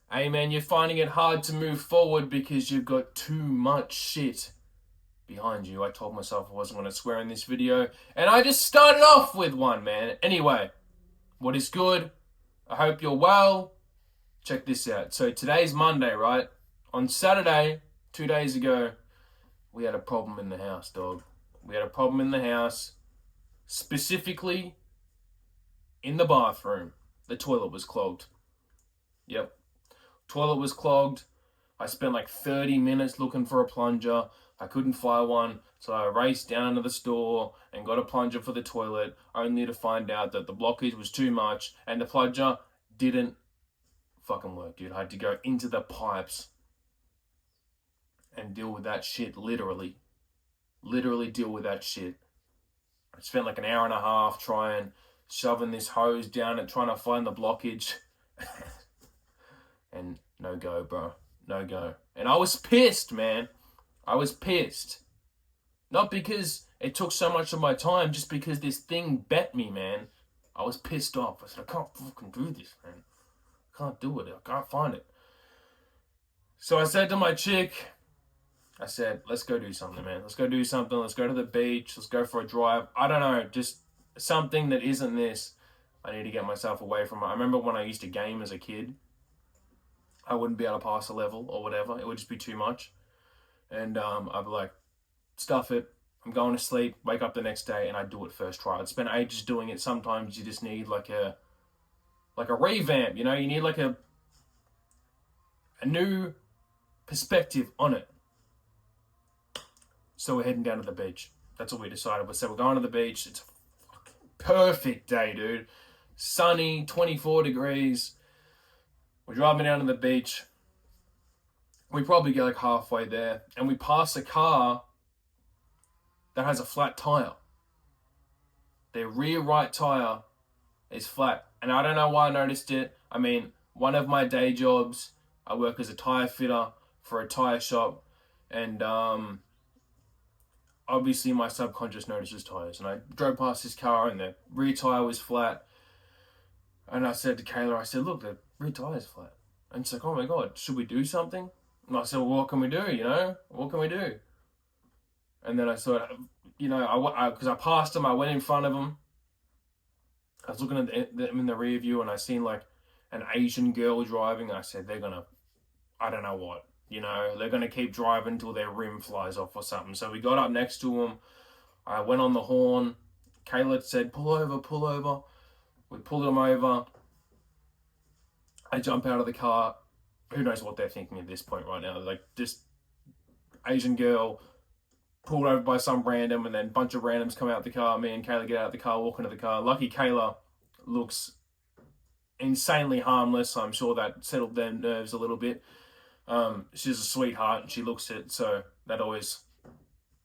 Hey man, you're finding it hard to move forward because you've got too much shit behind you. I told myself I wasn't going to swear in this video, and I just started off with one, man. Anyway, what is good? I hope you're well. Check this out. So today's Monday, right? On Saturday, 2 days ago, we had a problem in the house, dog. We had a problem in the house, specifically in the bathroom. The toilet was clogged. Yep. Toilet was clogged. I spent like 30 minutes looking for a plunger. I couldn't find one, so I raced down to the store and got a plunger for the toilet, only to find out that the blockage was too much and the plunger didn't fucking work, dude. I had to go into the pipes and deal with that shit, literally. Literally deal with that shit. I spent like an hour and a half shoving this hose down and trying to find the blockage. And no go, bro. No go. And I was pissed, man. I was pissed. Not because it took so much of my time, just because this thing bet me, man. I was pissed off. I said, I can't fucking do this, man. I can't do it. I can't find it. So I said to my chick, I said, let's go do something, man. Let's go do something. Let's go to the beach. Let's go for a drive. I don't know. Just something that isn't this. I need to get myself away from it. I remember when I used to game as a kid, I wouldn't be able to pass a level or whatever. It would just be too much. And I'd be like, stuff it. I'm going to sleep, wake up the next day, and I'd do it first try. I'd spend ages doing it. Sometimes you just need like a revamp, you know? You need like a new perspective on it. So we're heading down to the beach. That's what we decided. We said we're going to the beach. It's a fucking perfect day, dude. Sunny, 24 degrees. We're driving down to the beach. We probably get like halfway there, and we pass a car that has a flat tire. Their rear right tire is flat, and I don't know why I noticed it. I mean, one of my day jobs, I work as a tire fitter for a tire shop, and obviously my subconscious notices tires. And I drove past this car, and the rear tire was flat. And I said to Kayla, I said, look, the rear tire's flat. And she's like, oh my God, should we do something? And I said, well, what can we do, you know? What can we do? And then I thought, you know, because I passed him, I went in front of him. I was looking at them in the rear view, and I seen like an Asian girl driving. I said, they're going to, I don't know what, you know, they're going to keep driving until their rim flies off or something. So we got up next to him. I went on the horn. Kayla said, pull over, pull over. We pulled him over. I jump out of the car. Who knows what they're thinking at this point right now? Like, this Asian girl pulled over by some random, and then a bunch of randoms come out the car. Me and Kayla get out of the car, walk into the car. Lucky Kayla looks insanely harmless, so I'm sure that settled their nerves a little bit. She's a sweetheart, and she looks it, so that always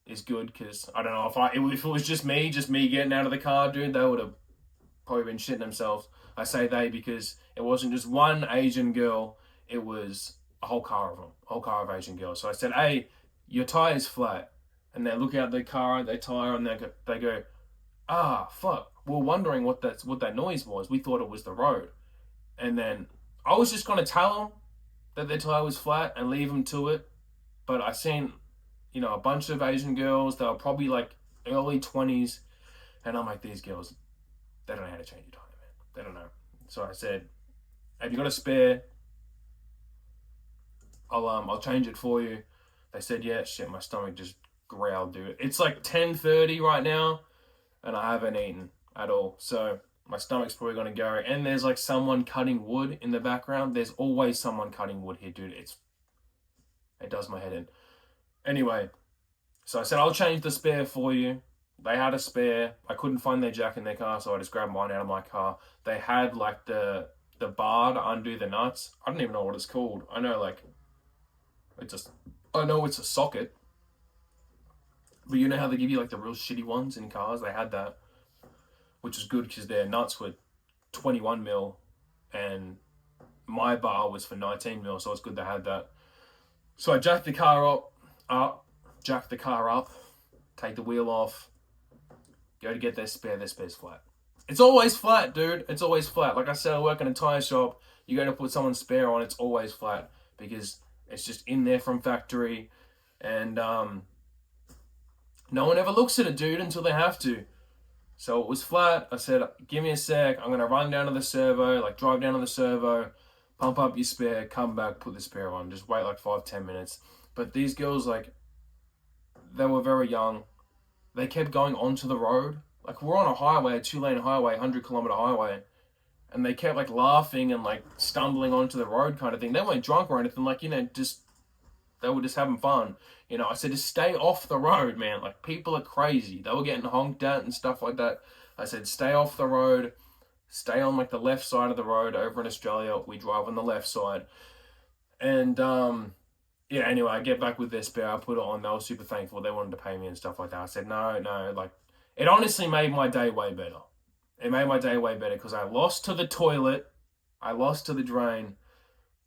is good, because I don't know, if it was just me getting out of the car, dude, they would have probably been shitting themselves. I say they because it wasn't just one Asian girl, it was a whole car of them, a whole car of Asian girls. So I said, hey, your tire's flat. And they look out their car, their tire, and they go, ah, fuck. We're wondering what that noise was. We thought it was the road. And then I was just going to tell them that their tire was flat and leave them to it. But I seen, you know, a bunch of Asian girls. They were probably like early 20s. And I'm like, these girls, they don't know how to change your tire, man. They don't know. So I said, have you got a spare? I'll change it for you. They said, yeah. Shit, my stomach just growled, dude. It's like 10:30 right now, and I haven't eaten at all. So my stomach's probably gonna go. And there's like someone cutting wood in the background. There's always someone cutting wood here, dude. It does my head in. Anyway, so I said, I'll change the spare for you. They had a spare. I couldn't find their jack in their car, so I just grabbed mine out of my car. They had like the bar to undo the nuts. I don't even know what it's called. I know like I know it's a socket. But you know how they give you like the real shitty ones in cars? They had that, which is good because their nuts were 21 mil and my bar was for 19 mil, so it's good they had that. So I jacked the car up, take the wheel off, go to get their spare's flat. It's always flat, dude. It's always flat. Like I said, I work in a tire shop. You go to put someone's spare on, it's always flat because it's just in there from factory, and no one ever looks at it, dude, until they have to. So it was flat. I said, give me a sec. I'm going to run down to the servo, like drive down to the servo, pump up your spare, come back, put the spare on. Just wait like 5-10 minutes. But these girls, like, they were very young. They kept going onto the road. Like, we're on a highway, a 2-lane highway, 100-kilometer highway. And they kept, like, laughing and, like, stumbling onto the road kind of thing. They weren't drunk or anything. Like, you know, just, they were just having fun. You know, I said, just stay off the road, man. Like, people are crazy. They were getting honked at and stuff like that. I said, stay off the road. Stay on, like, the left side of the road. Over in Australia, we drive on the left side. And, yeah, anyway, I get back with their spare. I put it on. They were super thankful. They wanted to pay me and stuff like that. I said, no. Like, it honestly made my day way better. It made my day way better because I lost to the toilet. I lost to the drain.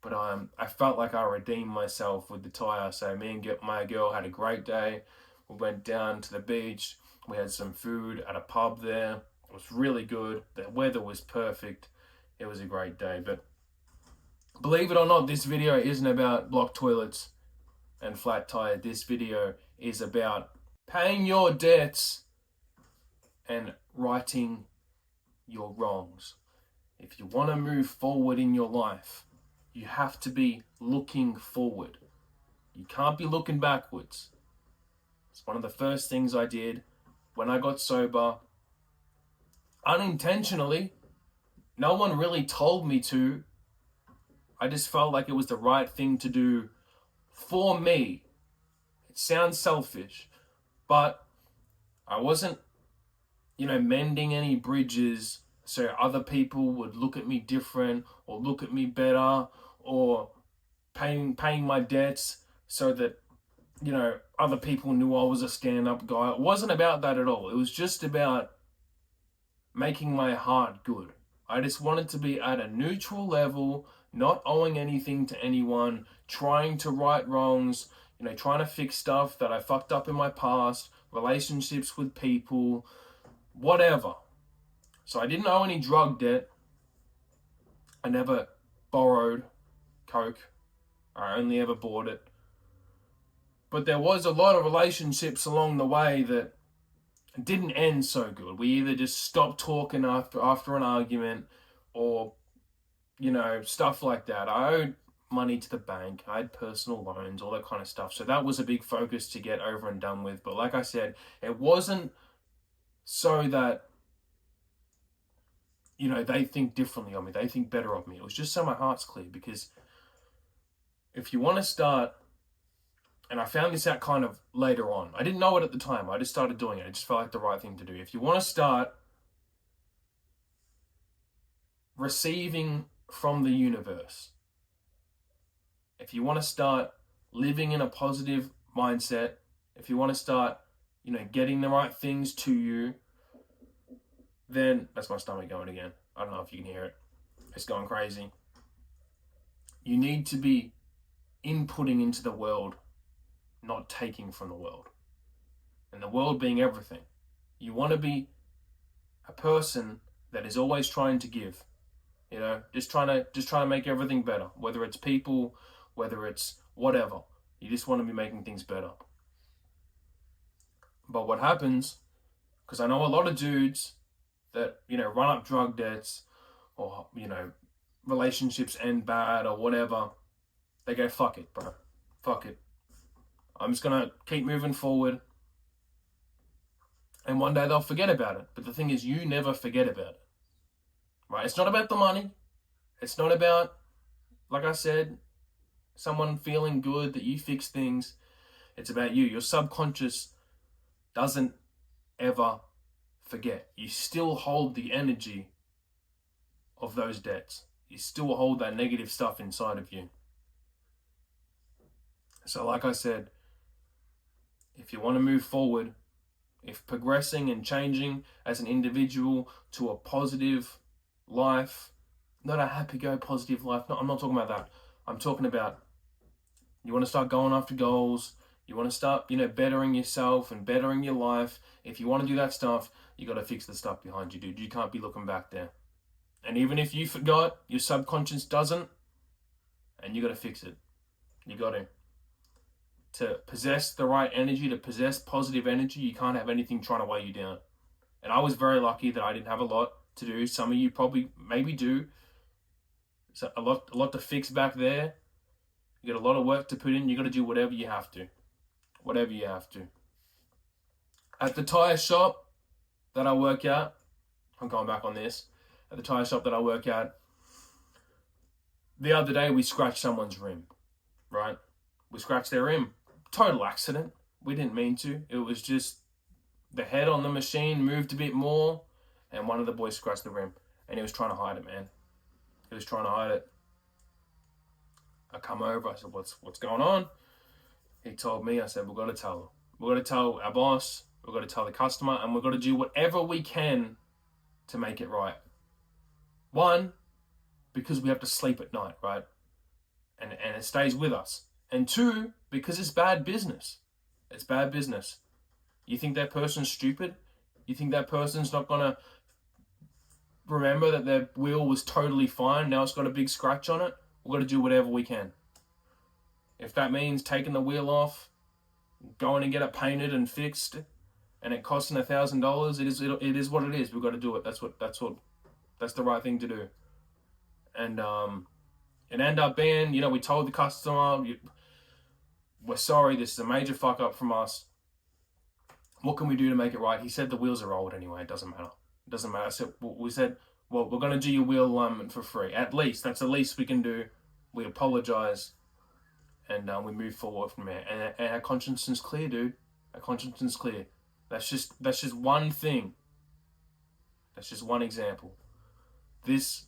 But I felt like I redeemed myself with the tyre. So me and my girl had a great day. We went down to the beach. We had some food at a pub there. It was really good. The weather was perfect. It was a great day. But believe it or not, this video isn't about blocked toilets and flat tyre. This video is about paying your debts and righting your wrongs. If you want to move forward in your life, you have to be looking forward. You can't be looking backwards. It's one of the first things I did when I got sober. Unintentionally. No one really told me to. I just felt like it was the right thing to do for me. It sounds selfish, but I wasn't, mending any bridges so other people would look at me different or look at me better, or paying my debts so that, other people knew I was a stand-up guy. It wasn't about that at all. It was just about making my heart good. I just wanted to be at a neutral level, not owing anything to anyone, trying to right wrongs, trying to fix stuff that I fucked up in my past, relationships with people, whatever. So I didn't owe any drug debt. I never borrowed Coke. I only ever bought it. But there was a lot of relationships along the way that didn't end so good. We either just stopped talking after an argument, or, stuff like that. I owed money to the bank. I had personal loans, all that kind of stuff. So that was a big focus to get over and done with. But like I said, it wasn't so that, they think differently of me. They think better of me. It was just so my heart's clear. Because if you want to start, and I found this out kind of later on. I didn't know it at the time. I just started doing it. It just felt like the right thing to do. If you want to start receiving from the universe, if you want to start living in a positive mindset, if you want to start, getting the right things to you, then that's my stomach going again. I don't know if you can hear it. It's going crazy. You need to be inputting into the world, not taking from the world. And the world being everything. You want to be a person that is always trying to give. Just trying to make everything better. Whether it's people, whether it's whatever. You just want to be making things better. But what happens, because I know a lot of dudes that, run up drug debts, or, relationships end bad or whatever, they go, fuck it, bro. Fuck it. I'm just going to keep moving forward. And one day they'll forget about it. But the thing is, you never forget about it. Right? It's not about the money. It's not about, like I said, someone feeling good that you fix things. It's about you. Your subconscious doesn't ever forget. You still hold the energy of those debts. You still hold that negative stuff inside of you. So like I said, if you want to move forward, if progressing and changing as an individual to a positive life, not a happy-go positive life, no, I'm not talking about that. I'm talking about you want to start going after goals, you want to start, bettering yourself and bettering your life. If you want to do that stuff, you got to fix the stuff behind you, dude. You can't be looking back there. And even if you forgot, your subconscious doesn't, and you got to fix it. You got to possess the right energy, to possess positive energy. You can't have anything trying to weigh you down. And I was very lucky that I didn't have a lot to do. Some of you probably maybe do. So a lot to fix back there. You got a lot of work to put in. You got to do whatever you have to. Whatever you have to. At the tire shop that I work at, I'm going back on this. At the tire shop that I work at, the other day we scratched someone's rim, right? We scratched their rim. Total accident. We didn't mean to. It was just the head on the machine moved a bit more, and one of the boys scratched the rim, and he was trying to hide it, man. He was trying to hide it. I come over. I said, "What's going on?" He told me. I said, "We've got to tell him. We've got to tell our boss. We've got to tell the customer, and we've got to do whatever we can to make it right." One, because we have to sleep at night, right? And it stays with us. And two, because it's bad business. It's bad business. You think that person's stupid? You think that person's not going to remember that their wheel was totally fine, now it's got a big scratch on it? We've got to do whatever we can. If that means taking the wheel off, going and get it painted and fixed, and it costing $1,000, it is what it is. We've got to do it. That's the right thing to do. And it ended up being, we told the customer, we're sorry, this is a major fuck up from us. What can we do to make it right? He said the wheels are old anyway. It doesn't matter. We said, well, we're going to do your wheel alignment for free. That's the least we can do. We apologize, and we move forward from there. And our conscience is clear, dude. Our conscience is clear. That's just one thing. That's just one example. This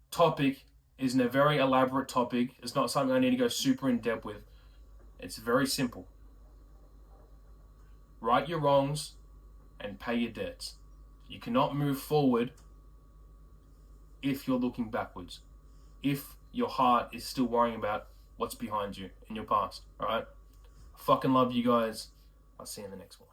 topic isn't a very elaborate topic. It's not something I need to go super in depth with. It's very simple. Right your wrongs and pay your debts. You cannot move forward if you're looking backwards. If your heart is still worrying about what's behind you in your past. Alright? I fucking love you guys. I'll see you in the next one.